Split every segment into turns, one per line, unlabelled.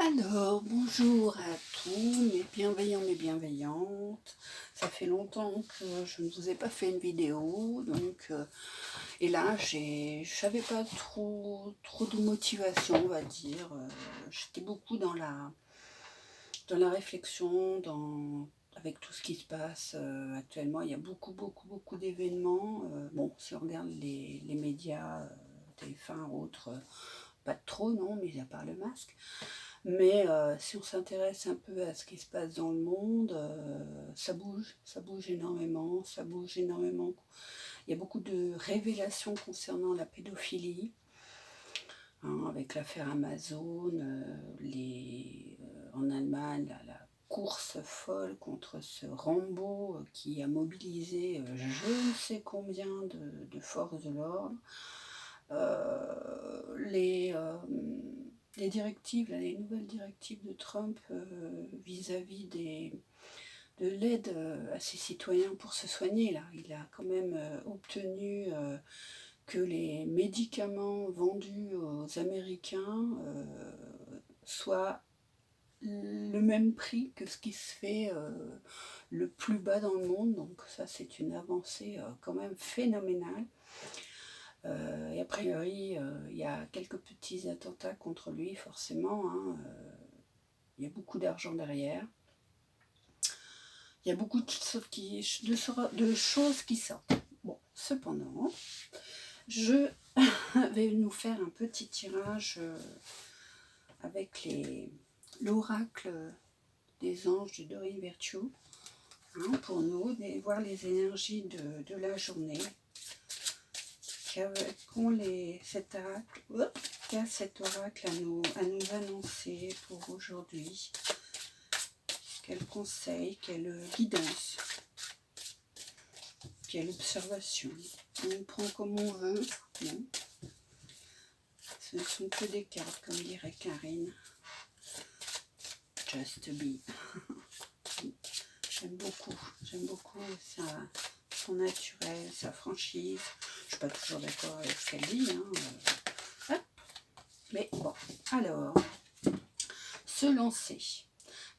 Alors, bonjour à tous mes bienveillants, mes bienveillantes. Ça fait longtemps que je ne vous ai pas fait une vidéo, donc et là j'avais pas trop de motivation, on va dire. J'étais beaucoup dans la réflexion, avec tout ce qui se passe actuellement. Il y a beaucoup d'événements. Bon, si on regarde les médias, TF1, autres, pas trop, non, mis à part le masque. Mais si on s'intéresse un peu à ce qui se passe dans le monde, ça bouge énormément, ça bouge énormément. Il y a beaucoup de révélations concernant la pédophilie, hein, avec l'affaire Amazon, en Allemagne, la course folle contre ce Rambo qui a mobilisé je ne sais combien de forces de l'ordre. Les directives, les nouvelles directives de Trump vis-à-vis de l'aide à ses citoyens pour se soigner, là. Il a quand même obtenu que les médicaments vendus aux Américains soient le même prix que ce qui se fait le plus bas dans le monde. Donc ça, c'est une avancée quand même phénoménale. Et a priori, il y a quelques petits attentats contre lui, forcément, hein. Il y a beaucoup d'argent derrière. Il y a beaucoup de choses qui sortent. Bon, cependant, je vais nous faire un petit tirage avec l'oracle des anges de Dorine Virtue, hein, pour nous, voir les énergies de la journée. Qu'a cet oracle à nous annoncer pour aujourd'hui? Quel conseil, quelle guidance, quelle observation? On prend comme on veut, non? Ce ne sont que des cartes, comme dirait Karine. Just be. J'aime beaucoup son naturel, sa franchise. Je ne suis pas toujours d'accord avec ce qu'elle dit, hein. Hop. Mais bon, alors, se lancer.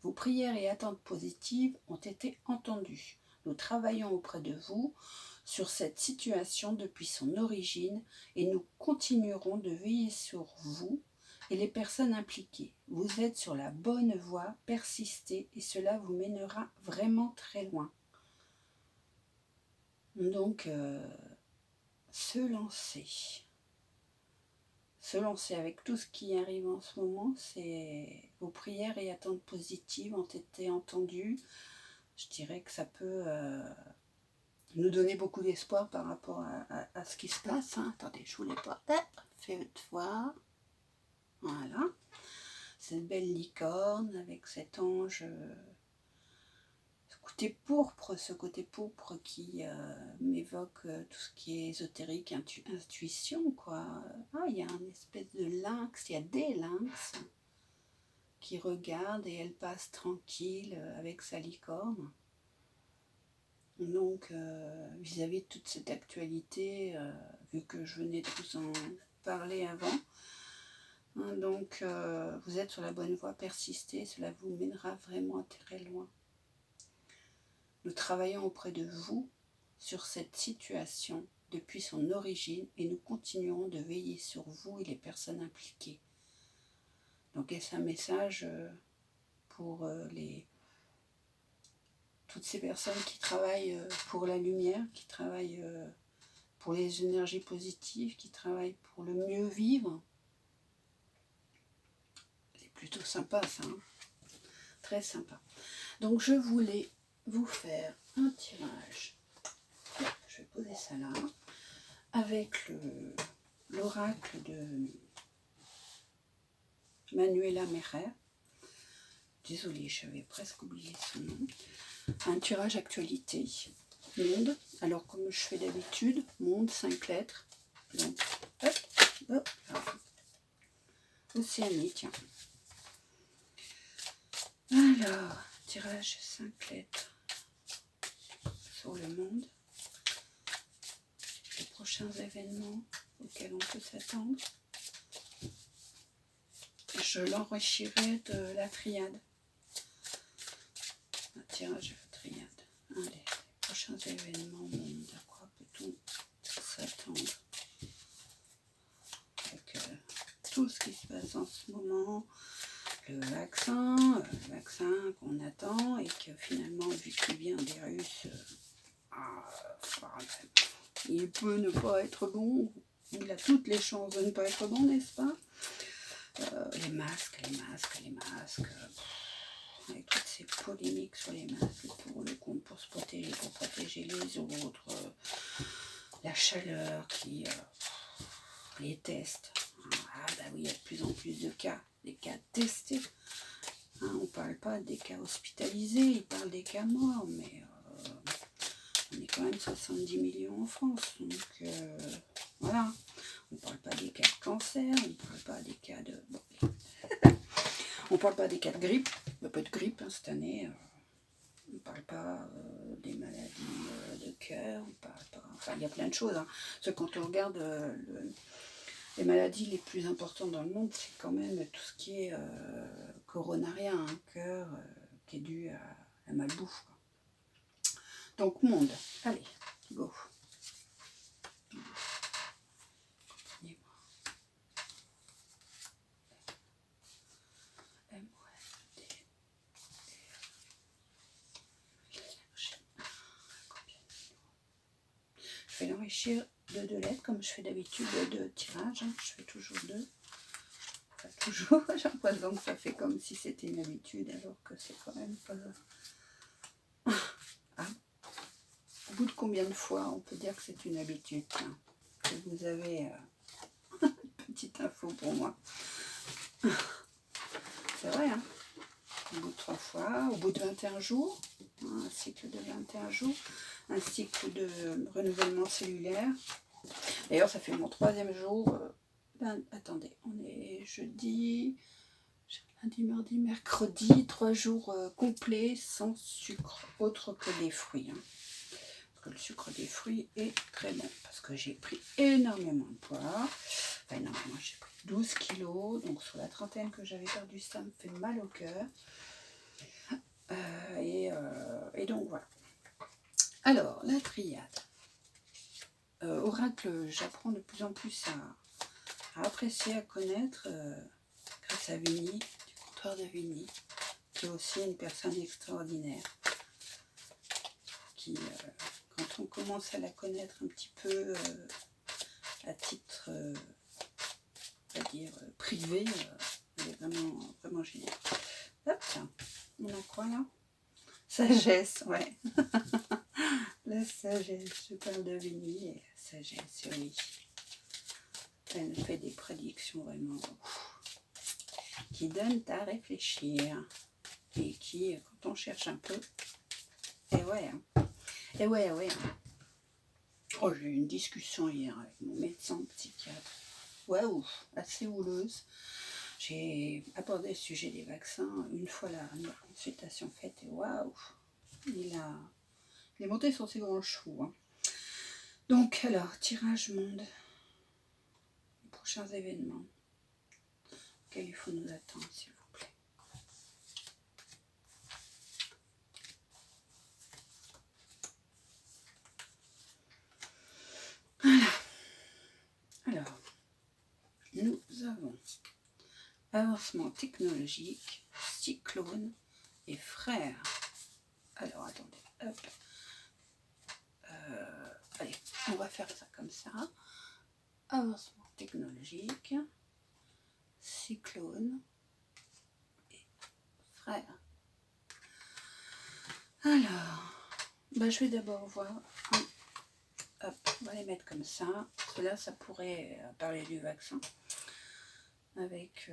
Vos prières et attentes positives ont été entendues. Nous travaillons auprès de vous sur cette situation depuis son origine et nous continuerons de veiller sur vous et les personnes impliquées. Vous êtes sur la bonne voie, persistez et cela vous mènera vraiment très loin. Donc, se lancer. Se lancer avec tout ce qui arrive en ce moment, c'est vos prières et attentes positives ont été entendues. Je dirais que ça peut nous donner beaucoup d'espoir par rapport à ce qui se passe, hein. Attendez, je vous l'ai pas fait voir. Voilà. Cette belle licorne avec cet ange, ce côté pourpre qui m'évoque tout ce qui est ésotérique, intuition, quoi. Ah, il y a une espèce de lynx, il y a des lynx qui regardent et elle passe tranquille avec sa licorne. Donc, vis-à-vis de toute cette actualité, vu que je venais de vous en parler avant, hein, donc vous êtes sur la bonne voie, persistez, cela vous mènera vraiment très loin. Nous travaillons auprès de vous sur cette situation depuis son origine et nous continuerons de veiller sur vous et les personnes impliquées. Donc, est-ce un message pour toutes ces personnes qui travaillent pour la lumière, qui travaillent pour les énergies positives, qui travaillent pour le mieux vivre? C'est plutôt sympa, ça, hein, très sympa. Donc je voulais vous faire un tirage. Je vais poser ça là, avec l'oracle de Manuela Merer. Désolée, j'avais presque oublié son nom. Un tirage actualité, monde. Alors comme je fais d'habitude, monde, 5 lettres. Donc, hop, hop, Océanie, tiens. Alors, tirage 5 lettres sur le monde. Les prochains événements auxquels on peut s'attendre. je l'enrichirai de la triade. Un tirage de la triade. Allez, les prochains événements monde, à quoi peut-on s'attendre avec tout ce qui se passe en ce moment, le vaccin qu'on attend et que finalement, vu qu'il vient des Russes, il peut ne pas être bon. Il a toutes les chances de ne pas être bon, n'est-ce pas? Les masques, avec toutes ces polémiques sur les masques, pour le compte, pour se protéger, pour protéger les autres, la chaleur les tests. Ah bah oui, il y a de plus en plus de cas, des cas testés. Hein, on ne parle pas des cas hospitalisés, il parle des cas morts, mais on est quand même 70 millions en France, donc voilà. On ne parle pas des cas de cancer, on ne parle pas des cas de... Bon. On ne parle pas des cas de grippe, il n'y a pas de grippe hein, cette année. On ne parle pas des maladies de cœur, on parle pas... Enfin, il y a plein de choses. Hein. Parce que quand on regarde les maladies les plus importantes dans le monde, c'est quand même tout ce qui est coronarien, hein, cœur, qui est dû à la malbouffe. Quoi. Donc, monde. Allez, go. Je vais l'enrichir de 2 lettres, comme je fais d'habitude, de tirage. Hein. Je fais toujours 2. Enfin, toujours, j'ai l'impression que ça fait comme si c'était une habitude, alors que c'est quand même pas... Ah. Au bout de combien de fois on peut dire que c'est une habitude hein, que vous avez une petite info pour moi. C'est vrai, hein. Au bout de 3 fois, au bout de 21 jours, hein, un cycle de 21 jours, un cycle de renouvellement cellulaire. D'ailleurs, ça fait mon 3e jour. Attendez, on est jeudi, lundi, mardi, mercredi, 3 jours complets sans sucre, autre que des fruits. Hein. Parce que le sucre des fruits est très bon, parce que j'ai pris énormément de poids. Enfin, énormément, j'ai pris 12 kilos, donc sur la trentaine que j'avais perdu, ça me fait mal au cœur. Et donc voilà. Alors, la triade. Oracle, j'apprends de plus en plus à apprécier, à connaître, grâce à Vigny, du comptoir de Vigny, qui est aussi une personne extraordinaire, qui, quand on commence à la connaître un petit peu à titre, on va dire, privé, elle est vraiment, vraiment géniale. Hop, on a quoi là? Sagesse, ouais. La sagesse, je parle de Vigny et la sagesse, oui. Elle fait des prédictions vraiment qui donnent à réfléchir et qui, quand on cherche un peu, et ouais, Oh, j'ai eu une discussion hier avec mon médecin psychiatre, waouh, assez houleuse. J'ai abordé le sujet des vaccins une fois la consultation faite et waouh, il est monté sur ses grands chevaux. Hein. Donc alors, tirage monde, les prochains événements auxquels il faut nous attendre, s'il vous plaît. Voilà. Alors, nous avons avancement technologique, cyclone et frère. Alors, attendez, hop. Allez, on va faire ça comme ça. Avancement technologique, cyclone et frère. Alors, je vais d'abord voir. Hop, on va les mettre comme ça. Parce que là, ça pourrait parler du vaccin. Avec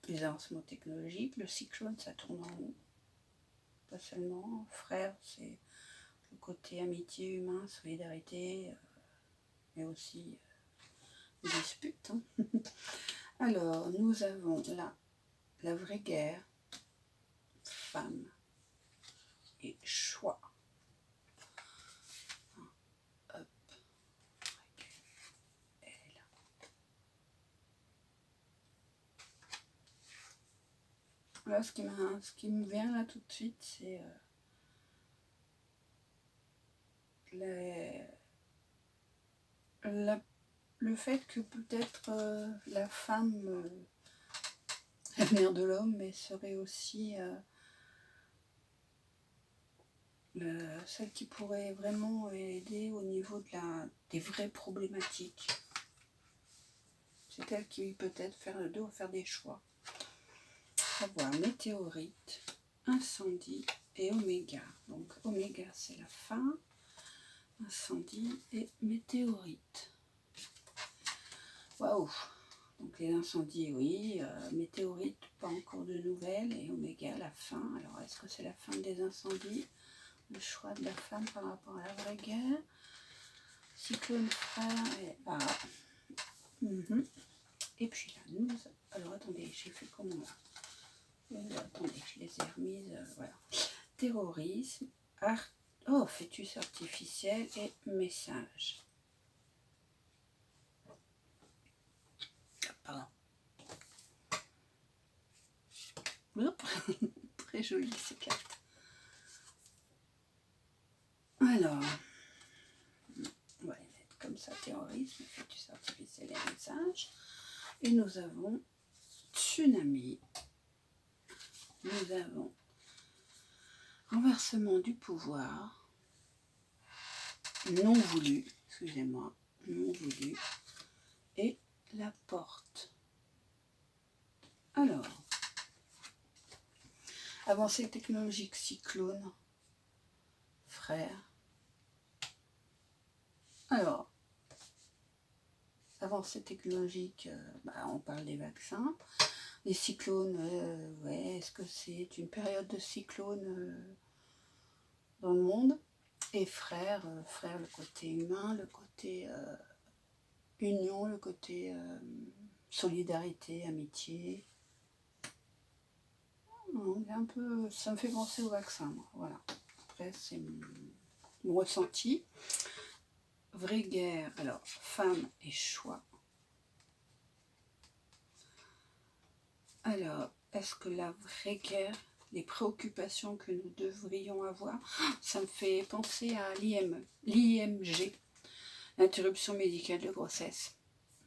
les avancements technologiques. Le cyclone, ça tourne en haut. Pas seulement. Frère, c'est le côté amitié humain, solidarité, mais aussi dispute. Hein. Alors, nous avons là la vraie guerre, femme et choix. Hop. Elle. Là, ce qui me vient là tout de suite, c'est le fait que peut-être la femme, l'avenir de l'homme, mais serait aussi celle qui pourrait vraiment aider au niveau des vraies problématiques. C'est elle qui peut-être doit faire des choix. On va voir météorite, incendie et oméga. Donc oméga c'est la fin, incendie et météorite. Waouh! Donc les incendies, oui, météorite, pas encore de nouvelles, et oméga, la fin. Alors est-ce que c'est la fin des incendies? Le choix de la femme par rapport à la vraie guerre. Cyclone frère et... Ah. Et puis là, nous... Alors attendez, j'ai fait comment là? Attendez, je les ai remises, voilà. Terrorisme, fœtus artificiel et message. Pardon. Très joli ces cartes. Alors, on va les mettre comme ça, terrorisme, fœtus artificiel et message. Et nous avons tsunami. Nous avons renversement du pouvoir, non voulu, excusez-moi, non voulu, et la porte. Alors, avancée technologique, cyclone, frère. Alors, avancée technologique, on parle des vaccins. Les cyclones, ouais, est-ce que c'est une période de cyclone dans le monde? Et frère, le côté humain, le côté union, le côté solidarité, amitié. Un peu, ça me fait penser au vaccin, moi. Voilà. Après, c'est mon ressenti. Vraie guerre, alors, femme et choix. Alors, est-ce que la vraie guerre, les préoccupations que nous devrions avoir, ça me fait penser à l'IMG, l'interruption médicale de grossesse,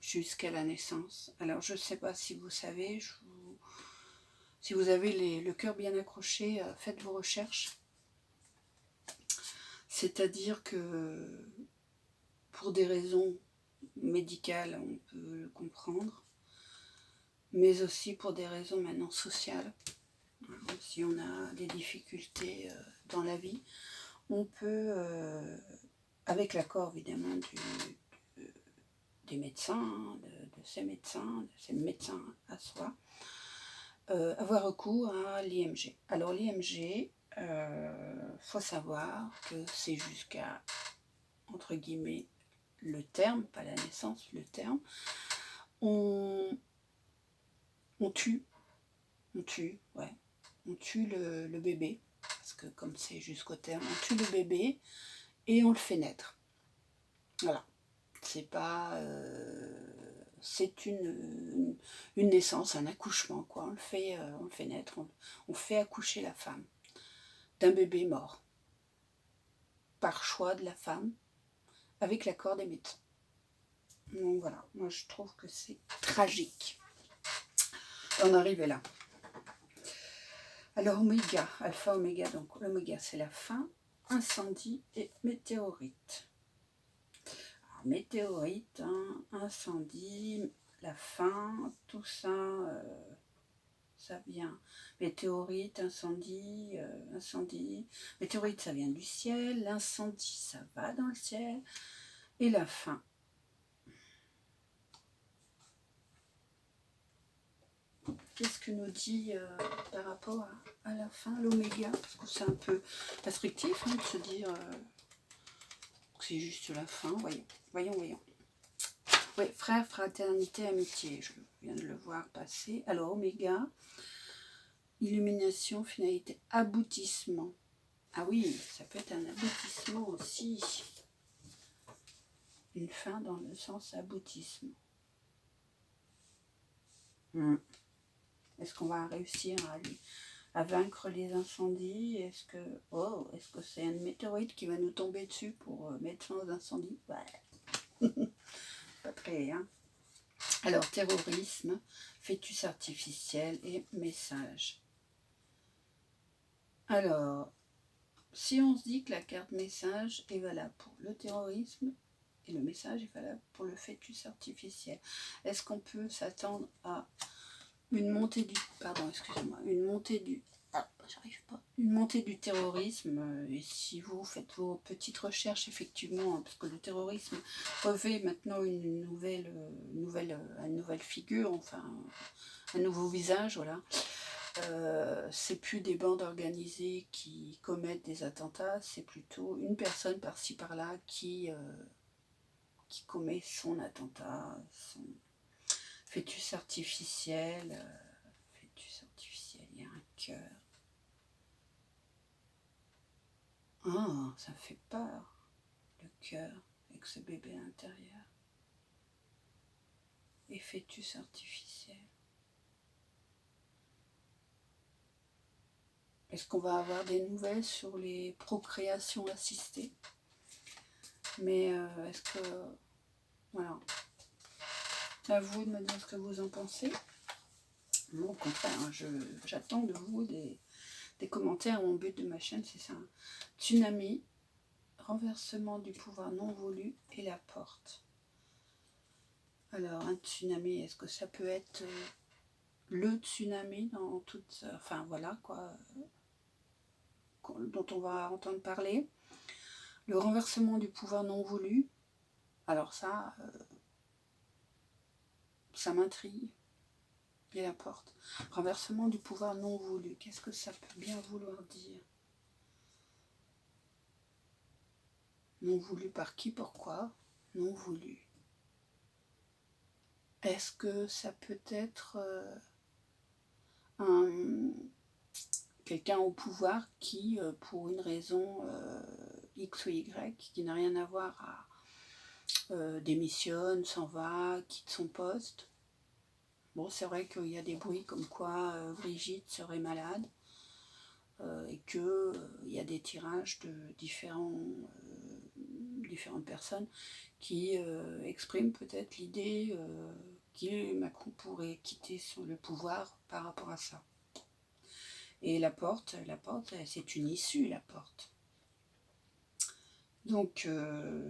jusqu'à la naissance. Alors, je ne sais pas si vous savez, si vous avez le cœur bien accroché, faites vos recherches. C'est-à-dire que pour des raisons médicales, on peut le comprendre, mais aussi pour des raisons maintenant sociales. Si on a des difficultés dans la vie, on peut, avec l'accord évidemment des médecins, de ces médecins à soi, avoir recours à l'IMG. Alors l'IMG, faut savoir que c'est jusqu'à, entre guillemets, le terme, pas la naissance, le terme. On tue le bébé, parce que comme c'est jusqu'au terme, on tue le bébé et on le fait naître. Voilà. C'est pas... c'est une naissance, un accouchement, quoi. On le fait naître, on fait accoucher la femme d'un bébé mort, par choix de la femme, avec l'accord des médecins. Donc voilà, moi je trouve que c'est tragique. On arrive là. Alors oméga, alpha, oméga, donc l'oméga c'est la fin, incendie et météorite. Alors, météorite, incendie, la fin, tout ça, ça vient. Météorite, incendie, météorite ça vient du ciel, l'incendie ça va dans le ciel, et la fin. Qu'est-ce que nous dit par rapport à la fin, l'oméga? Parce que c'est un peu restrictif de se dire que c'est juste la fin. Voyons. Oui, frère, fraternité, amitié. Je viens de le voir passer. Alors, oméga, illumination, finalité, aboutissement. Ah oui, ça peut être un aboutissement aussi. Une fin dans le sens aboutissement. Est-ce qu'on va réussir à vaincre les incendies? Est-ce que c'est un météorite qui va nous tomber dessus pour mettre fin aux incendies? Ouais. Pas très, hein. Alors, terrorisme, fœtus artificiel et message. Alors, si on se dit que la carte message est valable pour le terrorisme et le message est valable pour le fœtus artificiel, est-ce qu'on peut s'attendre à une montée du... Pardon, excusez-moi, une montée du... Ah, j'arrive pas. Une montée du terrorisme, et si vous faites vos petites recherches, effectivement, parce que le terrorisme revêt maintenant une nouvelle figure, enfin, un nouveau visage, voilà. C'est plus des bandes organisées qui commettent des attentats, c'est plutôt une personne par-ci par-là qui commet son attentat, son fœtus artificiel. Il y a un cœur. Ah, ça fait peur, le cœur avec ce bébé à l'intérieur. Et fœtus artificiel. Est-ce qu'on va avoir des nouvelles sur les procréations assistées? Mais est-ce que... Voilà. À vous de me dire ce que vous en pensez. Moi, au contraire, j'attends de vous des commentaires. Mon but de ma chaîne, c'est ça. Tsunami, renversement du pouvoir non voulu et la porte. Alors, un tsunami, est-ce que ça peut être le tsunami dans toute... Enfin, voilà, quoi, dont on va entendre parler. Le renversement du pouvoir non voulu. Alors ça m'intrigue. Et la porte. Renversement du pouvoir non voulu. Qu'est-ce que ça peut bien vouloir dire? Non voulu par qui, pourquoi? Non voulu. Est-ce que ça peut être quelqu'un au pouvoir qui, pour une raison X ou Y, qui n'a rien à voir démissionne, s'en va, quitte son poste? Bon, c'est vrai qu'il y a des bruits comme quoi Brigitte serait malade et qu'il y a des tirages de différentes personnes qui expriment peut-être l'idée que Macron pourrait quitter le pouvoir par rapport à ça. Et la porte, c'est une issue, la porte. Donc,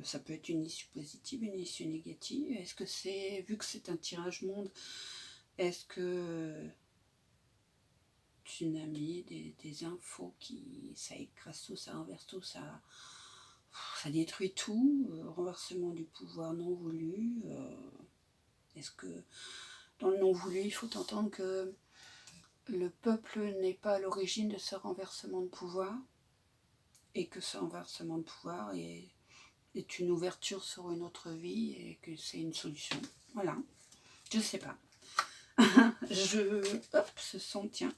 ça peut être une issue positive, une issue négative. Est-ce que c'est, vu que c'est un tirage monde, est-ce que tsunami, des infos ça écrase tout, ça renverse tout, ça détruit tout, renversement du pouvoir non voulu. Est-ce que dans le non voulu, il faut entendre que le peuple n'est pas à l'origine de ce renversement de pouvoir et que ce renversement de pouvoir est une ouverture sur une autre vie et que c'est une solution. Voilà, je sais pas. Hop, ce son, tiens,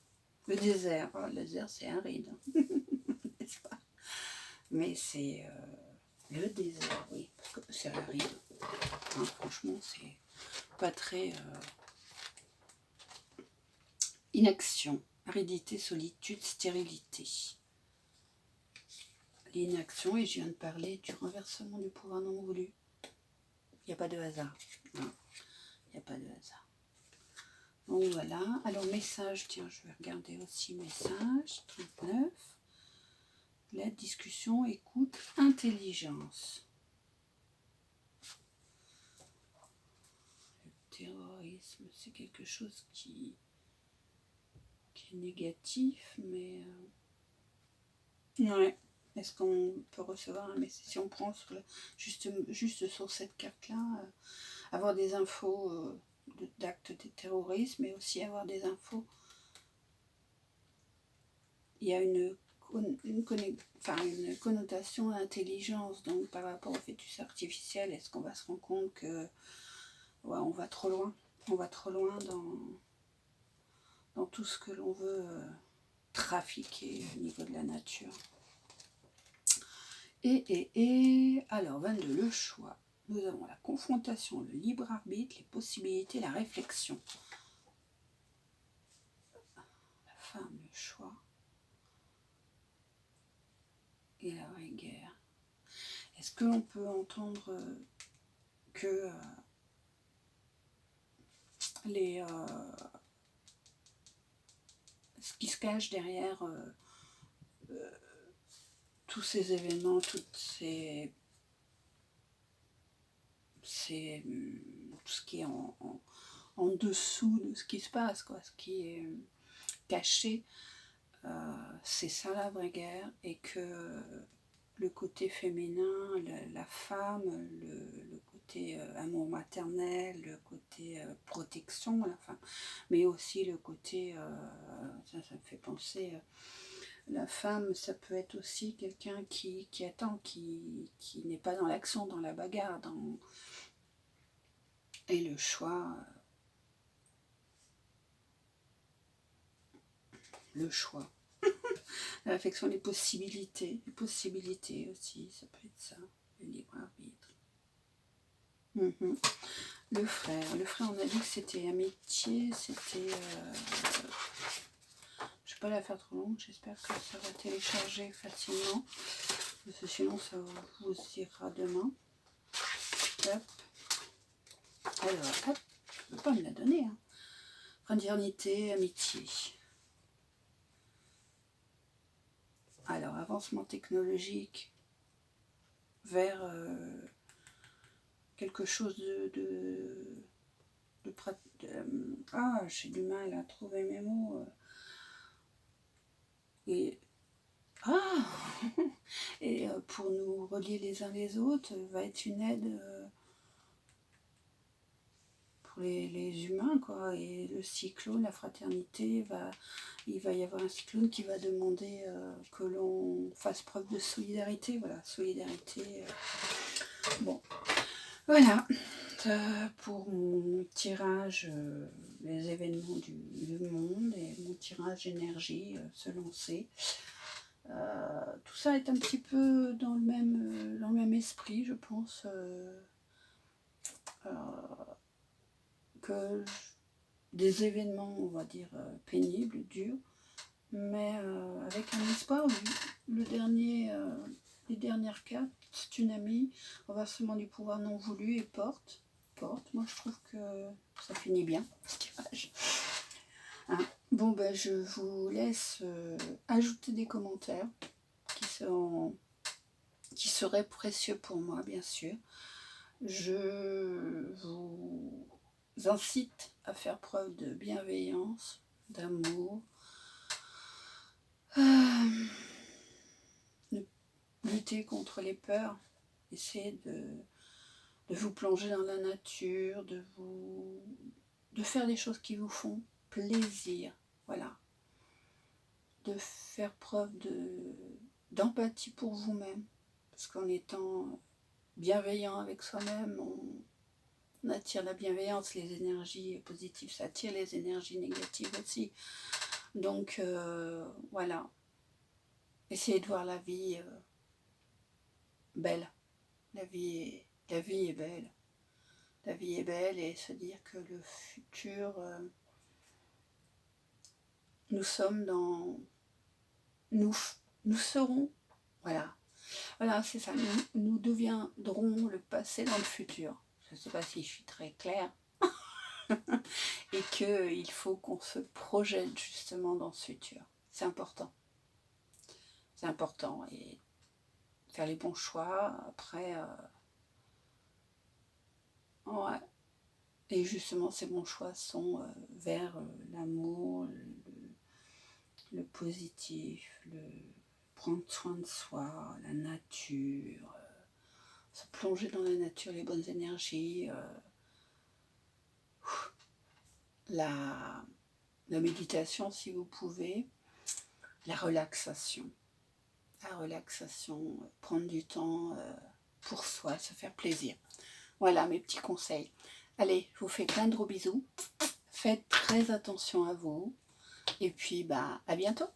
le désert. Oh, le désert, c'est aride, n'est-ce pas? Mais c'est le désert, oui, parce que c'est aride. Hein, franchement, c'est pas très... Inaction, aridité, solitude, stérilité. L'inaction, et je viens de parler du renversement du pouvoir non voulu. Il n'y a pas de hasard. Non, il n'y a pas de hasard. Donc voilà. Alors message, tiens, je vais regarder aussi message. 39. La discussion, écoute, intelligence. Le terrorisme, c'est quelque chose qui est négatif, mais... Ouais. Est-ce qu'on peut recevoir un message? Si on prend juste sur cette carte-là, avoir des infos d'actes de terrorisme, mais aussi avoir des infos. Il y a une connotation d'intelligence, donc par rapport au fœtus artificiel, est-ce qu'on va se rendre compte que ouais, on va trop loin dans tout ce que l'on veut trafiquer au niveau de la nature. Alors 22, le choix. Nous avons la confrontation, le libre arbitre, les possibilités, la réflexion. femme, le choix et la rigueur. Est-ce que l'on peut entendre que ce qui se cache derrière tous ces événements, tout ce qui est en dessous de ce qui se passe, quoi, ce qui est caché, c'est ça la vraie guerre, et que le côté féminin, la femme, le côté amour maternel, le côté protection, enfin, mais aussi le côté, ça me fait penser, la femme, ça peut être aussi quelqu'un qui attend, qui n'est pas dans l'action, dans la bagarre, et le choix, l'affection, les possibilités aussi, ça peut être ça, le libre arbitre. Le frère, on a dit que c'était amitié, c'était... je ne vais pas la faire trop longue, j'espère que ça va télécharger facilement, parce que sinon ça vous ira demain. Hop. Alors, hop, je ne peux pas me la donner. Hein. Fraternité, amitié. Alors, avancement technologique vers quelque chose ah, j'ai du mal à trouver mes mots. Et pour nous relier les uns les autres, va être une aide pour les humains, quoi. Et le cyclone, la fraternité, il va y avoir un cyclone qui va demander que l'on fasse preuve de solidarité. Voilà, solidarité. Bon, voilà. Pour mon tirage, les événements du monde et mon tirage énergie, se lancer. Tout ça est un petit peu dans le même esprit, je pense, que des événements, on va dire, pénibles, durs, mais avec un espoir. Les dernières cartes, tsunami, renversement du pouvoir non voulu et porte. Moi je trouve que ça finit bien ce tirage. Hein. Bon, ben je vous laisse ajouter des commentaires qui seraient précieux pour moi, bien sûr. Je vous incite à faire preuve de bienveillance, d'amour, de lutter contre les peurs, essayer de vous plonger dans la nature, de faire des choses qui vous font plaisir, voilà, de faire preuve d'empathie pour vous-même, parce qu'en étant bienveillant avec soi-même, on attire la bienveillance, les énergies positives, ça attire les énergies négatives aussi. Donc voilà, essayez de voir la vie belle. La vie est belle. La vie est belle, et se dire que le futur, nous sommes dans... Nous serons... Voilà, c'est ça. Nous deviendrons le passé dans le futur. Je ne sais pas si je suis très claire. Et qu'il faut qu'on se projette justement dans ce futur. C'est important. C'est important. Et faire les bons choix. Après... ouais. Et justement, ces bons choix sont vers l'amour, le positif, le prendre soin de soi, la nature, se plonger dans la nature, les bonnes énergies, la méditation si vous pouvez, la relaxation, prendre du temps pour soi, se faire plaisir. Voilà mes petits conseils. Allez, je vous fais plein de gros bisous. Faites très attention à vous. Et puis, à bientôt.